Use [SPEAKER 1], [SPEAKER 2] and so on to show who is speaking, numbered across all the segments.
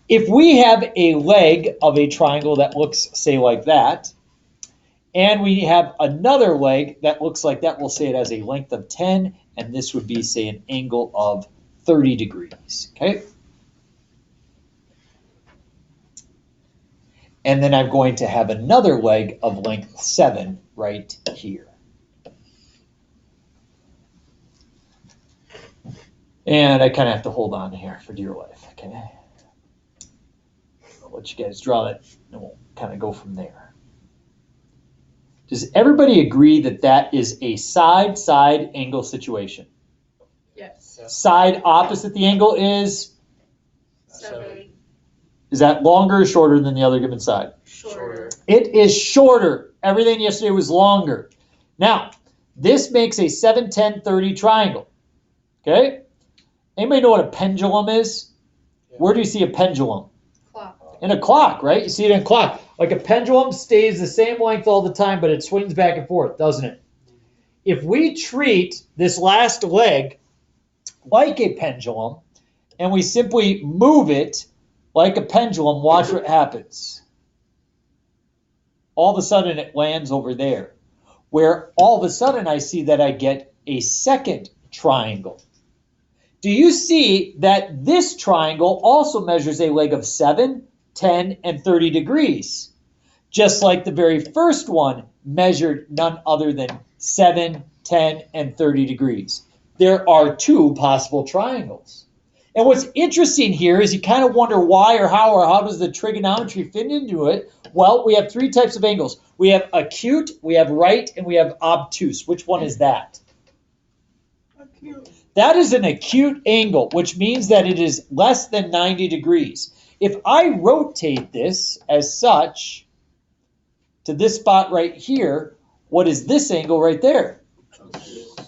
[SPEAKER 1] If we have a leg of a triangle that looks, say, like that, and we have another leg that looks like that, we'll say it has a length of 10, and this would be, say, an angle of 30 degrees, okay? And then I'm going to have another leg of length 7 right here. And I kind of have to hold on here for dear life, okay? I'll let you guys draw that, and we'll kind of go from there. Does everybody agree that that is a side-side angle situation?
[SPEAKER 2] Yes.
[SPEAKER 1] Side opposite the angle is?
[SPEAKER 2] 7.
[SPEAKER 1] Is that longer or shorter than the other given side?
[SPEAKER 2] Shorter.
[SPEAKER 1] It is shorter. Everything yesterday was longer. Now, this makes a 7, 10, 30 triangle. Okay? Anybody know what a pendulum is? Yeah. Where do you see a pendulum?
[SPEAKER 2] Clock.
[SPEAKER 1] In a clock, right? You see it in a clock. Like a pendulum stays the same length all the time, but it swings back and forth, doesn't it? If we treat this last leg like a pendulum, and we simply move it like a pendulum, watch what happens. All of a sudden it lands over there, where all of a sudden I see that I get a second triangle. Do you see that this triangle also measures a leg of 7, 10, and 30 degrees? Just like the very first one measured none other than 7, 10, and 30 degrees. There are two possible triangles. And what's interesting here is you kind of wonder why or how does the trigonometry fit into it? Well, we have three types of angles. We have acute, we have right, and we have obtuse. Which one is that?
[SPEAKER 2] Acute.
[SPEAKER 1] That is an acute angle, which means that it is less than 90 degrees. If I rotate this as such to this spot right here, what is this angle right there?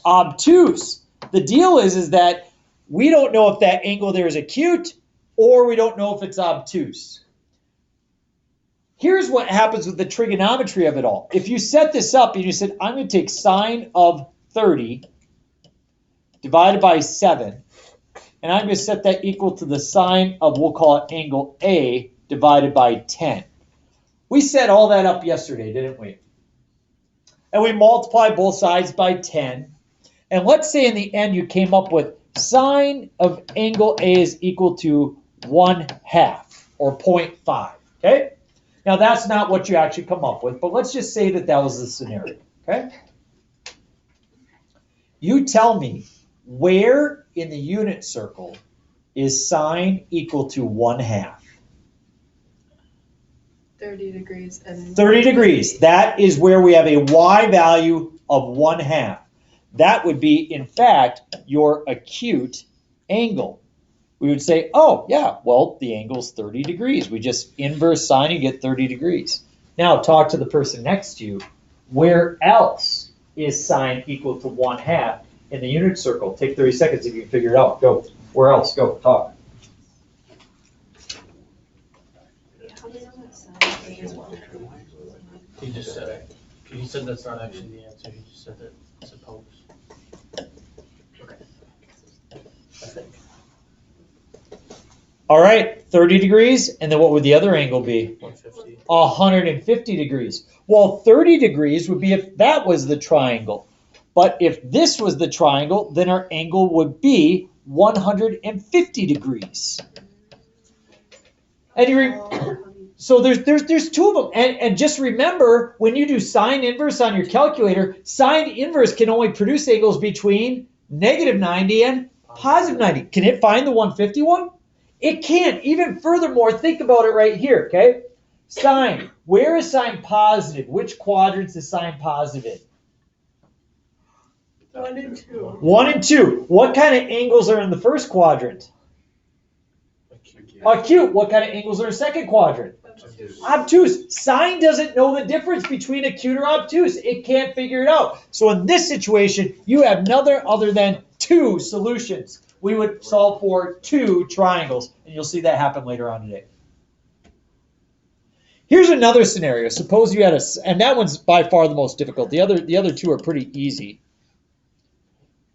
[SPEAKER 1] Obtuse. The deal is that we don't know if that angle there is acute or we don't know if it's obtuse. Here's what happens with the trigonometry of it all. If you set this up and you said, I'm going to take sine of 30 divided by 7, and I'm going to set that equal to the sine of, we'll call it angle A, divided by 10. We set all that up yesterday, didn't we? And we multiply both sides by 10. And let's say in the end you came up with sine of angle A is equal to 1/2 or 0.5, okay? Now that's not what you actually come up with, but let's just say that that was the scenario, okay? You tell me where in the unit circle is sine equal to 1/2?
[SPEAKER 2] 30 degrees. And
[SPEAKER 1] 30 degrees. That is where we have a y value of 1/2. That would be, in fact, your acute angle. We would say, oh, yeah, well, the angle's 30 degrees. We just inverse sine and get 30 degrees. Now talk to the person next to you. Where else is sine equal to 1/2 in the unit circle? Take 30 seconds if you can figure it out. Go. Where else? Go. Talk.
[SPEAKER 3] He just said it. He said that's not actually the answer. He just said that suppose. Okay. I think.
[SPEAKER 1] All right, 30 degrees, and then what would the other angle be?
[SPEAKER 3] 150.
[SPEAKER 1] 150 degrees. Well, 30 degrees would be if that was the triangle. But if this was the triangle, then our angle would be 150 degrees. And so there's two of them. And just remember, when you do sine inverse on your calculator, sine inverse can only produce angles between -90 and +90. Can it find the 150 one? It can't. Even furthermore, think about it right here, okay? Sine. Where is sine positive? Which quadrants is sine positive in?
[SPEAKER 2] 1 and 2.
[SPEAKER 1] 1 and 2. What kind of angles are in the first quadrant? Acute. What kind of angles are in the second quadrant? Obtuse. Sine doesn't know the difference between acute or obtuse. It can't figure it out. So in this situation, you have nothing other than two solutions. We would solve for two triangles, and you'll see that happen later on today. Here's another scenario. Suppose you had and that one's by far the most difficult. The other two are pretty easy.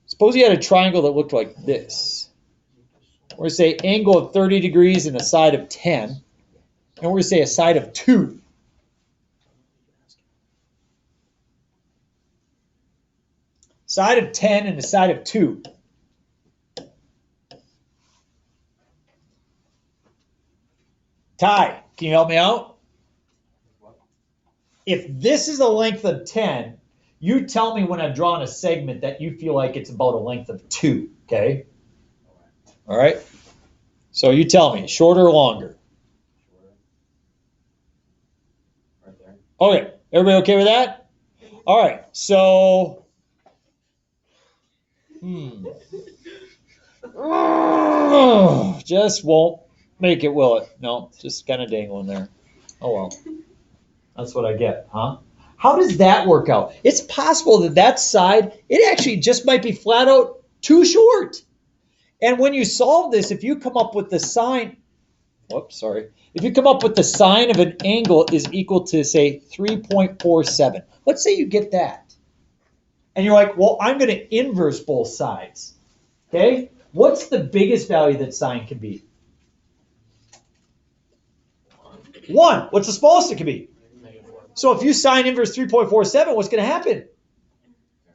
[SPEAKER 1] Suppose you had a triangle that looked like this. We're going to say angle of 30 degrees and a side of 10. And we're going to say a side of 2. Side of 10 and a side of 2. Ty, can you help me out? If this is a length of 10, you tell me when I've drawn a segment that you feel like it's about a length of 2, okay? All right? So you tell me, shorter or longer?
[SPEAKER 4] Right there.
[SPEAKER 1] Okay, everybody okay with that? All right, so... Just won't make it, will it? No, just kind of dangling there. Oh well. That's what I get, huh? How does that work out? It's possible that that side, it actually just might be flat out too short. And when you solve this, if you come up with the sine, if you come up with the sine of an angle is equal to, say, 3.47. Let's say you get that. And you're like, well, I'm going to inverse both sides. Okay? What's the biggest value that sine can be? 1. What's the smallest it can be? So if you sine inverse 3.47, what's going to happen?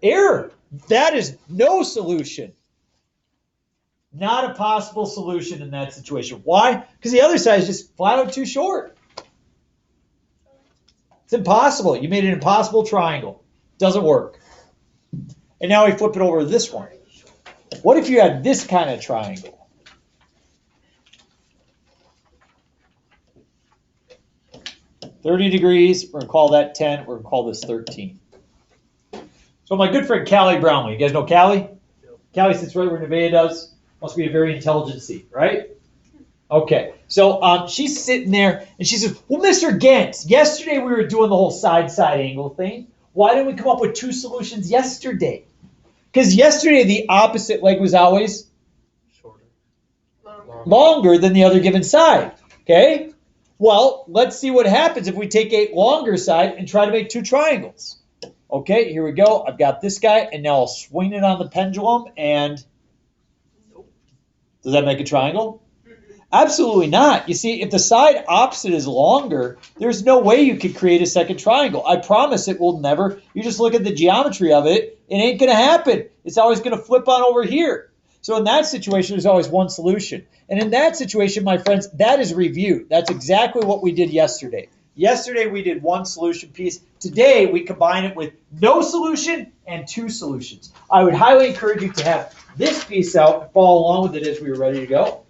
[SPEAKER 1] Error. That is no solution. Not a possible solution in that situation. Why? Because the other side is just flat out too short. It's impossible. You made an impossible triangle. Doesn't work. And now we flip it over to this one. What if you had this kind of triangle? $30, we're going to call that 10, we're going to call this 13. So my good friend Callie Brownlee, you guys know Callie? Callie sits right where Nevaeh does. Must be a very intelligent seat, right? Okay, so she's sitting there and she says, well, Mr. Gantz, yesterday we were doing the whole side-side angle thing. Why didn't we come up with 2 solutions yesterday? Because yesterday the opposite leg was always
[SPEAKER 3] Shorter.
[SPEAKER 1] longer than the other given side, okay? Well, let's see what happens if we take a longer side and try to make 2 triangles. Okay, here we go. I've got this guy, and now I'll swing it on the pendulum, and does that make a triangle? Absolutely not. You see, if the side opposite is longer, there's no way you could create a second triangle. I promise it will never. You just look at the geometry of it, it ain't going to happen. It's always going to flip on over here. So in that situation, there's always one solution. And in that situation, my friends, that is review. That's exactly what we did yesterday. Yesterday, we did 1 solution piece. Today, we combine it with no solution and 2 solutions. I would highly encourage you to have this piece out and follow along with it as we were ready to go.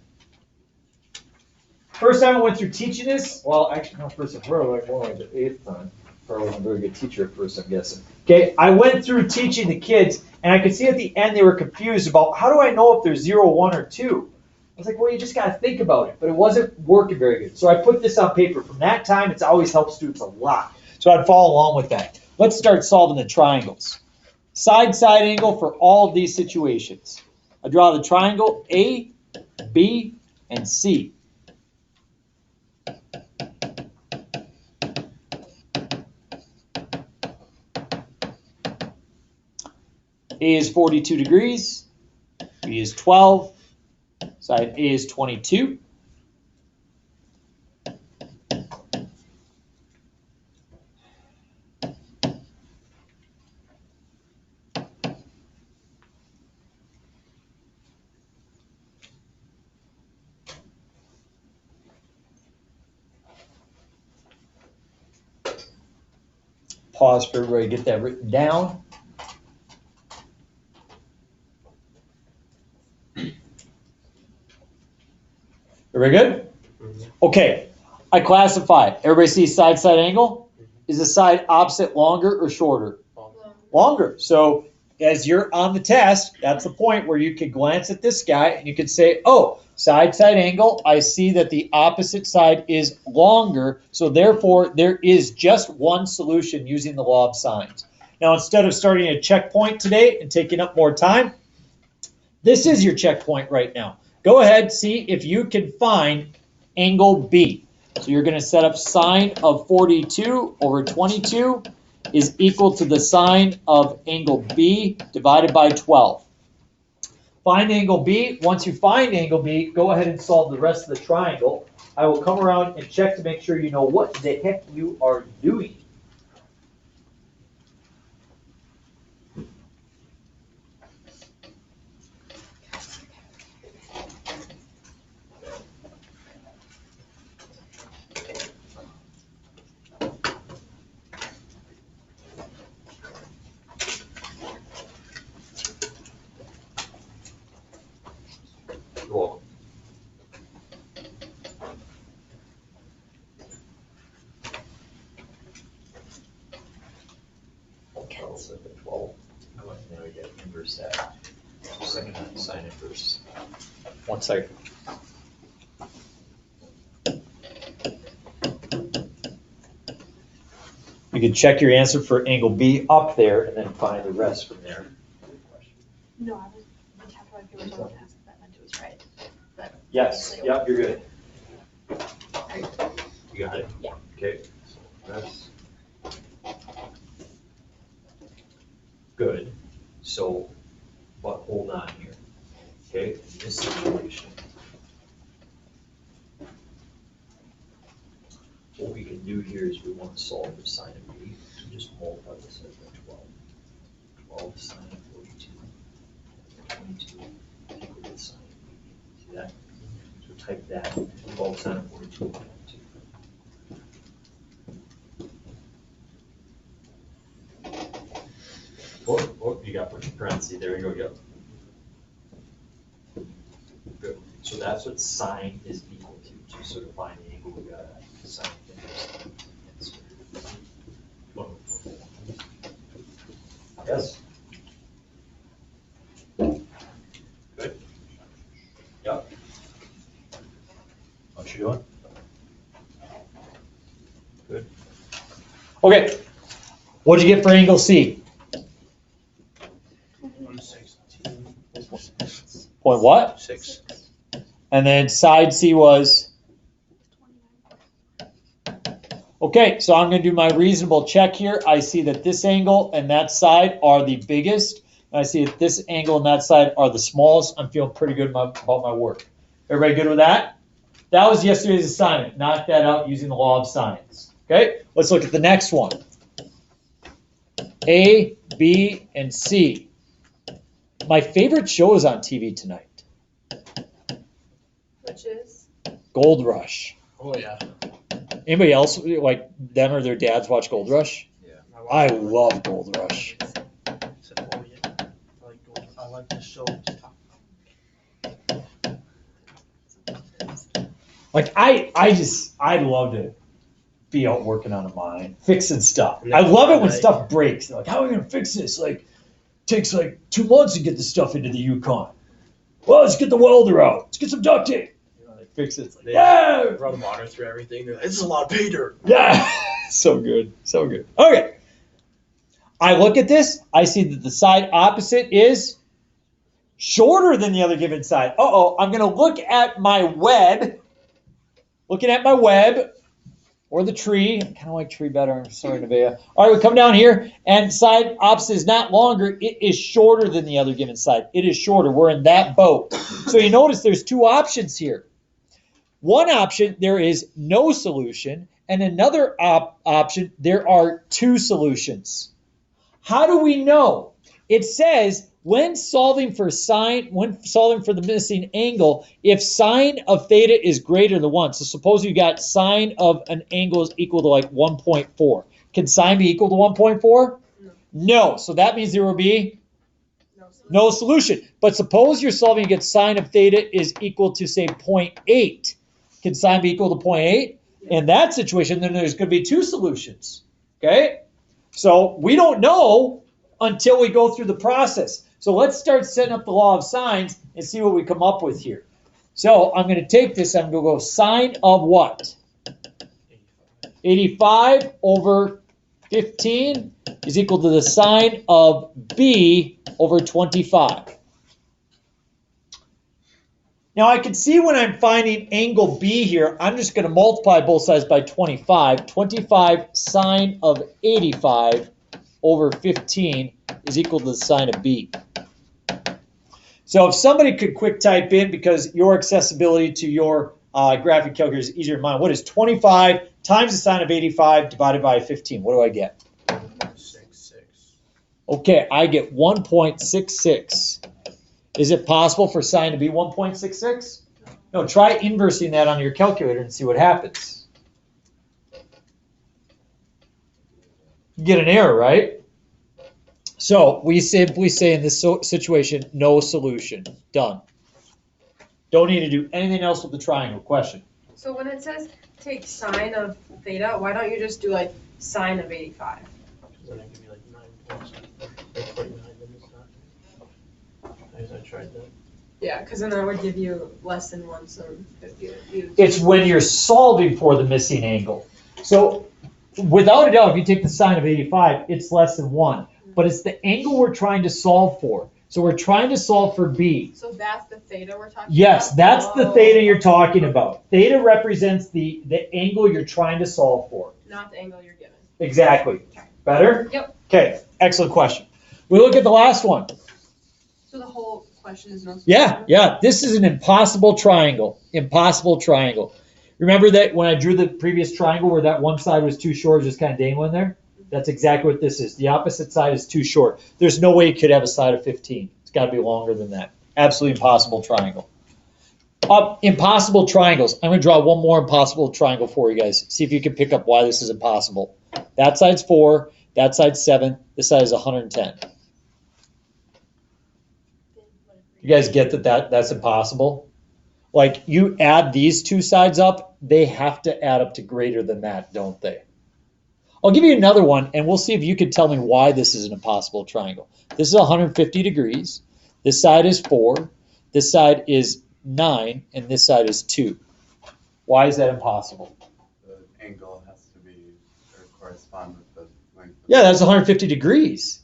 [SPEAKER 1] First time I went through teaching this, well, actually, no, first time, more like the 8th time. Probably wasn't a very good teacher at first, I'm guessing. Okay, I went through teaching the kids, and I could see at the end they were confused about how do I know if there's 0, 1, or 2? I was like, well, you just got to think about it. But it wasn't working very good. So I put this on paper. From that time, it's always helped students a lot. So I'd follow along with that. Let's start solving the triangles. Side-side angle for all of these situations. I draw the triangle A, B, and C. A is 42 degrees, B is 12, side A is 22. Pause for everybody to get that written down. Everybody good? Okay, I classify. Everybody see side-side angle? Is the side opposite longer or shorter? Longer. So as you're on the test, that's the point where you could glance at this guy and you could say, oh, side-side angle, I see that the opposite side is longer, so therefore there is just one solution using the law of sines. Now instead of starting a checkpoint today and taking up more time, this is your checkpoint right now. Go ahead, see if you can find angle B. So you're going to set up sine of 42 over 22 is equal to the sine of angle B divided by 12. Find angle B. Once you find angle B, go ahead and solve the rest of the triangle. I will come around and check to make sure you know what the heck you are doing. Cool.
[SPEAKER 5] So the 12. Now we get inverse that. Second sine inverse.
[SPEAKER 1] 1 second. You can check your answer for angle B up there and then find the rest from there.
[SPEAKER 2] No, I was, the calculator was the one that asked if that meant it was right. But
[SPEAKER 1] Yes, yep, you're good.
[SPEAKER 5] You got it?
[SPEAKER 2] Yeah.
[SPEAKER 5] Okay, so that's good. So, but hold on here. Okay, in this situation, what we can do here is we want to solve for sine of B. So just multiply this by 12. 12 sine of 42. 22 equal to sine of B. See that? So type that. 12 sine of 42. Oh, you got parentheses, there you go, yep. Good, so that's what sine is equal to, just sort of find the angle, we got sine inverse. Yes? Good? Yep. What you doing? Good.
[SPEAKER 1] Okay, what'd you get for angle C?
[SPEAKER 3] 116.
[SPEAKER 1] Point what?
[SPEAKER 3] 6.
[SPEAKER 1] And then side C was? Okay, so I'm going to do my reasonable check here. I see that this angle and that side are the biggest. And I see that this angle and that side are the smallest. I'm feeling pretty good about my work. Everybody good with that? That was yesterday's assignment. Knock that out using the law of sines. Okay, let's look at the next one. A, B, and C. My favorite show is on TV tonight.
[SPEAKER 2] which is
[SPEAKER 1] Gold Rush.
[SPEAKER 3] Oh, yeah.
[SPEAKER 1] Anybody else, like them or their dads, watch Gold Rush? I love Gold Rush.
[SPEAKER 3] Said, oh, yeah. I like this show.
[SPEAKER 1] Like I'd love to be out working on a mine, fixing stuff. I love it when stuff breaks. They're like, how are we gonna fix this? Like, takes like 2 months to get the stuff into the Yukon. Well, let's get the welder out. Let's get some duct tape. You know, they fix it. It's like, yeah.
[SPEAKER 3] Run water through everything. They're like, this is a lot of pay dirt.
[SPEAKER 1] Yeah. So good. So good. Okay. I look at this. I see that the side opposite is shorter than the other given side. Uh-oh. I'm going to look at my web. Looking at my web or the tree. I kind of like tree better. I'm sorry, Nevaeh. All right, we come down here, and side opposite is not longer. It is shorter than the other given side. It is shorter. We're in that boat. So you notice there's two options here. One option, there is no solution, and another option, there are two solutions. How do we know? It says when solving for the missing angle, if sine of theta is greater than 1, so suppose you got sine of an angle is equal to like 1.4. Can sine be equal to 1.4? No. So that means there will be no solution. But suppose you're solving to get sine of theta is equal to, say, 0.8. Can sine be equal to 0.8? In that situation, then there's going to be two solutions. Okay? So we don't know until we go through the process. So let's start setting up the law of sines and see what we come up with here. So I'm going to take this, I'm going to go sine of what? 85 over 15 is equal to the sine of b over 25. Now I can see when I'm finding angle B here, I'm just going to multiply both sides by 25. 25 sine of 85 over 15 is equal to the sine of B. So if somebody could quick type in, because your accessibility to your graphic calculator is easier than mine, what is 25 times the sine of 85 divided by 15? What do I get?
[SPEAKER 3] 1.66.
[SPEAKER 1] Okay, I get 1.66. Is it possible for sine to be 1.66? No, try inversing that on your calculator and see what happens. You get an error, right? So we simply say in this situation, no solution. Done. Don't need to do anything else with the triangle. Question.
[SPEAKER 6] So when it says take sine of theta, why don't you just do like sine of 85?
[SPEAKER 3] Because then I give you like 9 points. Like 49, then it's not. I guess I tried that.
[SPEAKER 6] Yeah, because then that would give you less than 1, so you
[SPEAKER 1] It's when you're solving for the missing angle. So without a doubt, if you take the sine of 85, it's less than 1. But it's the angle we're trying to solve for. So we're trying to solve for B.
[SPEAKER 6] So that's the theta we're talking
[SPEAKER 1] Yes,
[SPEAKER 6] about?
[SPEAKER 1] that's the theta you're talking about. Theta represents the angle you're trying to solve for.
[SPEAKER 6] Not the angle you're given.
[SPEAKER 1] Exactly. Better?
[SPEAKER 6] Yep.
[SPEAKER 1] Okay, excellent question. We look at the last one.
[SPEAKER 6] So the whole question is no solution?
[SPEAKER 1] Yeah. This is an impossible triangle. Impossible triangle. Remember that when I drew the previous triangle where that one side was too short, just kind of dangling there? That's exactly what this is. The opposite side is too short. There's no way you could have a side of 15. It's got to be longer than that. Absolutely impossible triangle. Impossible triangles. I'm going to draw one more impossible triangle for you guys. See if you can pick up why this is impossible. That side's 4. That side's 7. This side is 110. You guys get that's impossible? Like, you add these two sides up, they have to add up to greater than that, don't they? I'll give you another one, and we'll see if you can tell me why this is an impossible triangle. This is 150 degrees. This side is 4. This side is 9, and this side is 2. Why is that impossible?
[SPEAKER 4] The angle has to be or correspond with the length.
[SPEAKER 1] Yeah, that's 150 degrees.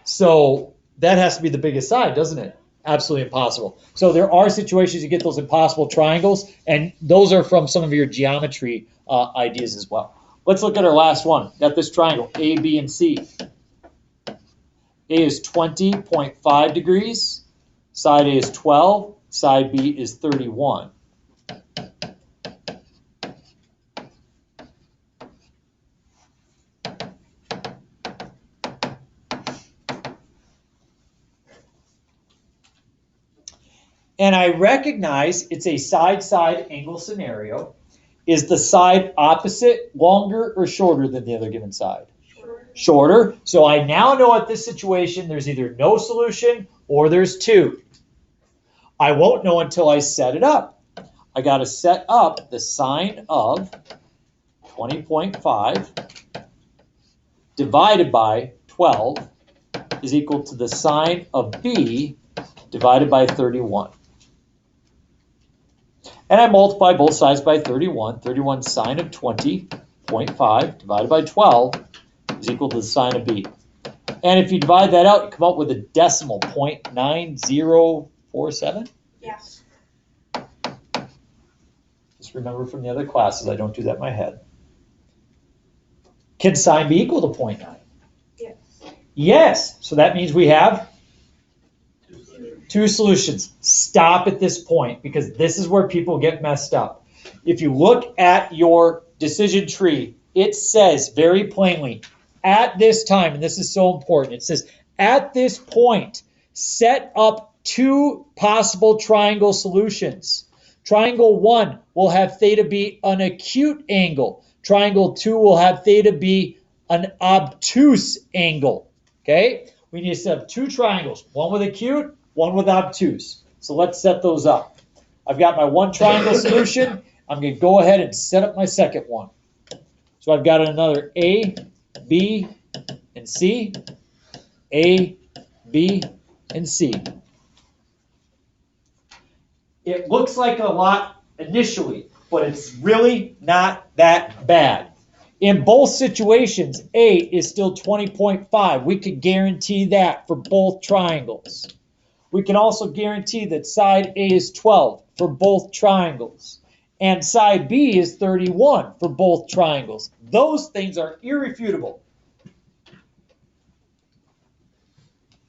[SPEAKER 1] So that has to be the biggest side, doesn't it? Absolutely impossible. So there are situations you get those impossible triangles, and those are from some of your geometry ideas as well. Let's look at our last one. Got this triangle, A, B, and C. A is 20.5 degrees. Side A is 12. Side B is 31. And I recognize it's a side-side angle scenario. Is the side opposite longer or shorter than the other given side? Shorter. So I now know at this situation there's either no solution or there's 2. I won't know until I set it up. I got to set up the sine of 20.5 divided by 12 is equal to the sine of B divided by 31. And I multiply both sides by 31. 31 sine of 20.5 divided by 12 is equal to the sine of B. And if you divide that out, you come up with a decimal, 0.9047.
[SPEAKER 2] Yes.
[SPEAKER 1] Just remember from the other classes, I don't do that in my head. Can sine be equal to 0.9?
[SPEAKER 2] Yes.
[SPEAKER 1] Yes. So that means we have 2 solutions. Stop at this point because this is where people get messed up. If you look at your decision tree, it says very plainly, at this time, and this is so important, it says, at this point, set up 2 possible triangle solutions. Triangle 1 will have theta be an acute angle. Triangle 2 will have theta be an obtuse angle. Okay? We need to set up 2 triangles, one with acute, one with obtuse. So let's set those up. I've got my one triangle solution. I'm going to go ahead and set up my second one. So I've got another A, B, and C. A, B, and C. It looks like a lot initially, but it's really not that bad. In both situations, A is still 20.5. We can guarantee that for both triangles. We can also guarantee that side A is 12 for both triangles. And side B is 31 for both triangles. Those things are irrefutable.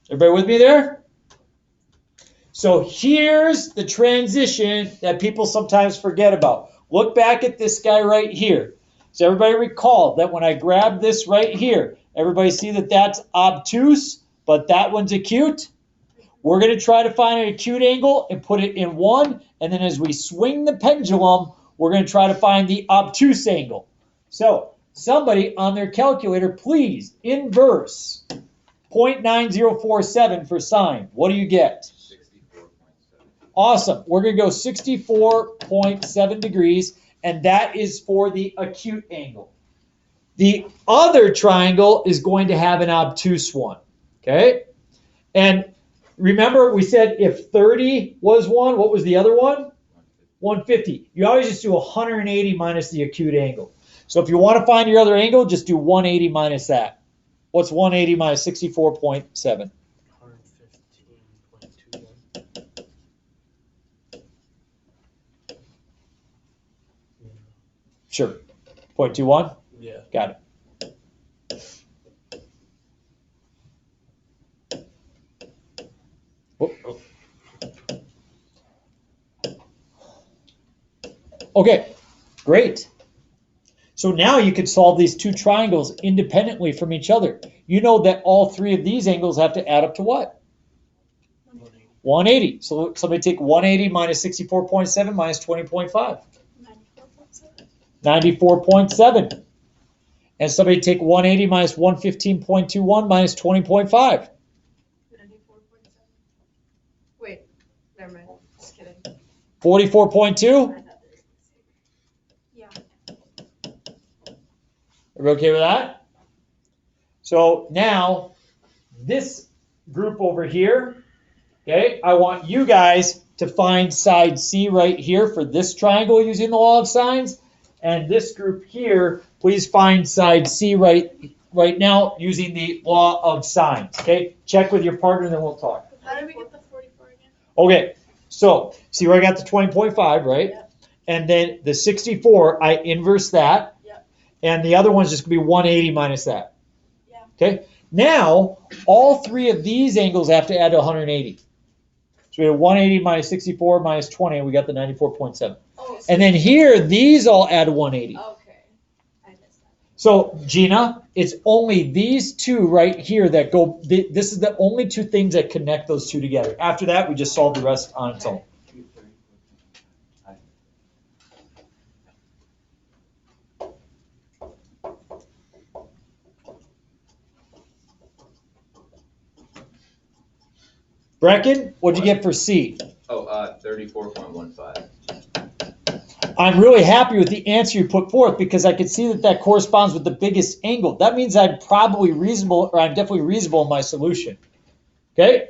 [SPEAKER 1] Everybody with me there? So here's the transition that people sometimes forget about. Look back at this guy right here. Does everybody recall that when I grab this right here, everybody see that that's obtuse, but that one's acute? We're going to try to find an acute angle and put it in one, and then as we swing the pendulum, we're going to try to find the obtuse angle. So somebody on their calculator, please inverse 0.9047 for sine. What do you get?
[SPEAKER 7] 64.7.
[SPEAKER 1] Awesome. We're going to go 64.7 degrees, and that is for the acute angle. The other triangle is going to have an obtuse one. Okay? And remember, we said if 30 was one, what was the other one? 150. You always just do 180 minus the acute angle. So if you want to find your other angle, just do 180 minus that. What's 180 minus 64.7?
[SPEAKER 3] 115.21.
[SPEAKER 1] Sure. 0.21?
[SPEAKER 3] Yeah.
[SPEAKER 1] Got it. Whoop. Okay, great. So now you could solve these two triangles independently from each other. You know that all three of these angles have to add up to what? 180. So somebody take 180 minus 64.7 minus 20.5.
[SPEAKER 2] 94.7.
[SPEAKER 1] 94.7. And somebody take 180 minus 115.21 minus 20.5.
[SPEAKER 2] 94.7.
[SPEAKER 6] Wait, never mind. Just kidding.
[SPEAKER 1] 44.2.
[SPEAKER 2] Yeah.
[SPEAKER 1] Are we okay with that? So now, this group over here, okay, I want you guys to find side C right here for this triangle using the law of sines. And this group here, please find side C right now using the law of sines. Okay, check with your partner and then we'll talk.
[SPEAKER 2] How did we get the 44 again?
[SPEAKER 1] Okay, so see where I got the 20.5, right?
[SPEAKER 2] Yep.
[SPEAKER 1] And then the 64, I inverse that.
[SPEAKER 2] Yep.
[SPEAKER 1] And the other one's just going to be 180 minus that.
[SPEAKER 2] Yeah.
[SPEAKER 1] Okay, now all three of these angles have to add to 180. So we have 180 minus 64 minus 20, and we got the 94.7.
[SPEAKER 2] Oh,
[SPEAKER 1] And then here, these all add 180.
[SPEAKER 2] okay. I missed that.
[SPEAKER 1] So, Gina, it's only these two right here that go, this is the only two things that connect those two together. After that, we just solve the rest on its own. Brecken, what'd you get for C?
[SPEAKER 7] Oh, 34.15.
[SPEAKER 1] I'm really happy with the answer you put forth because I could see that that corresponds with the biggest angle. That means I'm probably reasonable, or I'm definitely reasonable in my solution. Okay?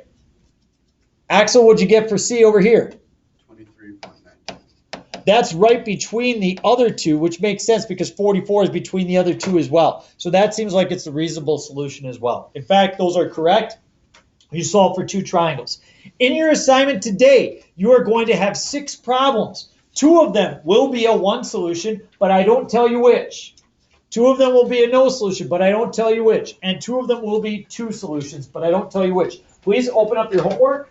[SPEAKER 1] Axel, what'd you get for C over here?
[SPEAKER 4] 23.9.
[SPEAKER 1] That's right between the other two, which makes sense because 44 is between the other two as well. So that seems like it's a reasonable solution as well. In fact, those are correct. You solve for two triangles. In your assignment today, you are going to have 6 problems. 2 of them will be a 1 solution, but I don't tell you which. 2 of them will be a no solution, but I don't tell you which. And 2 of them will be 2 solutions, but I don't tell you which. Please open up your homework.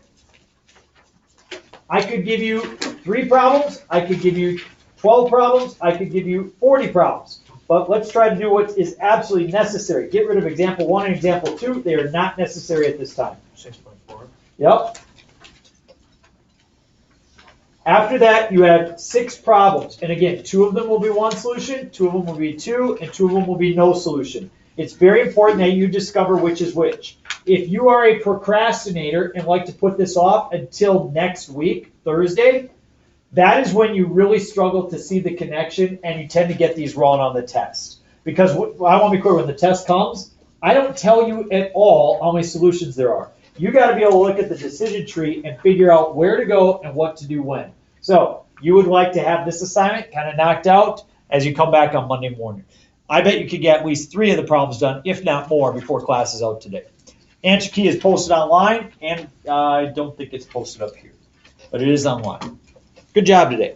[SPEAKER 1] I could give you 3 problems. I could give you 12 problems. I could give you 40 problems. But let's try to do what is absolutely necessary. Get rid of example 1 and example 2. They are not necessary at this time.
[SPEAKER 3] 6.4.
[SPEAKER 1] Yep. After that, you have 6 problems. And again, 2 of them will be 1 solution, 2 of them will be 2, and 2 of them will be no solution. It's very important that you discover which is which. If you are a procrastinator and like to put this off until next week, Thursday, that is when you really struggle to see the connection and you tend to get these wrong on the test. Because I want to be clear, when the test comes, I don't tell you at all how many solutions there are. You got to be able to look at the decision tree and figure out where to go and what to do when. So you would like to have this assignment kind of knocked out as you come back on Monday morning. I bet you could get at least 3 of the problems done, if not more, before class is out today. Answer key is posted online, and I don't think it's posted up here, but it is online. Good job today.